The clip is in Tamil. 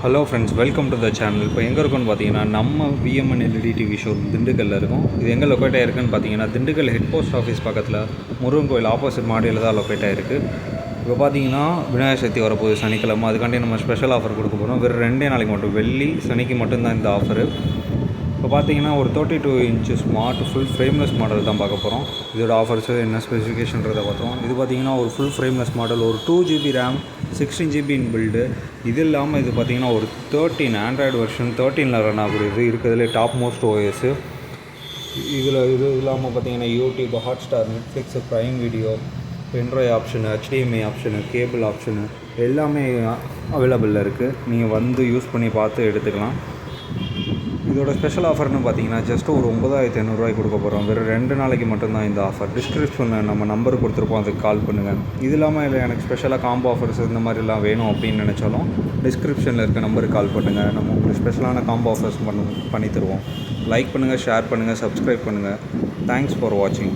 Hello friends, welcome to the channel. இப்போ எங்கே இருக்குன்னு பார்த்தீங்கன்னா, நம்ம விஎம்என் எல்இடி டிவி ஷோ திண்டுக்கல்லில் இருக்கும். இது எங்கே லொக்கேட் ஆகிருக்குன்னு பார்த்தீங்கன்னா, திண்டுக்கல் ஹெட் போஸ்ட் ஆஃபீஸ் பக்கத்தில் முருகன் கோயில் ஆப்போசிட் மாடியில் தான் லொக்கேட் ஆகிருக்கு. இப்போ பார்த்தீங்கன்னா விநாயகர் சதுர்த்தி வரப்போகுது சனிக்கிழமை. அதுக்காண்டி நம்ம ஸ்பெஷல் ஆஃபர் கொடுக்க போகிறோம். வெறும் 2 நாளைக்கு மட்டும், வெள்ளி சனிக்கு மட்டும்தான் இந்த ஆஃபரு. இப்போ பார்த்தீங்கன்னா ஒரு 32 inch smart full frameless model தான் பார்க்க போகிறோம். இதோட ஆஃபர்ஸு என்ன ஸ்பெசிஃபிகேஷன்றதை பார்த்தோம். இது பார்த்தீங்கன்னா ஒரு ஃபுல் ஃப்ரேம்லெஸ் மாடல், ஒரு 2GB ரேம், 16GB இன் பில்டு. இது இல்லாமல் இது பார்த்தீங்கன்னா ஒரு 13 ஆண்ட்ராய்டு வெர்ஷன் 13ல் ரன் ஆகுது. இருக்கிறதுலே டாப் மோஸ்ட் ஓஎஸ்ஸு. இது இல்லாமல் பார்த்தீங்கன்னா YouTube, Hotstar, Netflix, Prime video, pen drive option, HDMI option, cable option எல்லாமே அவைலபிளில் இருக்குது. நீங்கள் வந்து யூஸ் பண்ணி பார்த்து எடுத்துக்கலாம். இதோட ஸ்பெஷல் ஆஃபர்னு பார்த்தீங்கன்னா ஜஸ்ட் ஒரு 9,500 கொடுக்க போகிறோம். வெறும் 2 நாளைக்கு மட்டும்தான் இந்த ஆஃபர். டிஸ்கிரிப்ஷனில் நம்ம நம்பர் கொடுத்துருப்போம், அதுக்கு கால் பண்ணுங்கள். இது இல்லாமல் இல்லை எனக்கு ஸ்பெஷலாக காம்போ ஆஃபர்ஸ் இந்த மாதிரிலாம் வேணும் அப்படின்னு நினச்சாலும் டிஸ்கிரிப்ஷனில் இருக்க நம்பருக்கு கால் பண்ணுங்கள். நம்ம உங்களுக்கு ஸ்பெஷலான காம்போ ஆஃபர்ஸ் பண்ணி தருவோம். லைக் பண்ணுங்கள், ஷேர் பண்ணுங்கள், சப்ஸ்கிரைப் பண்ணுங்கள். தேங்க்ஸ் ஃபார் வாட்சிங்.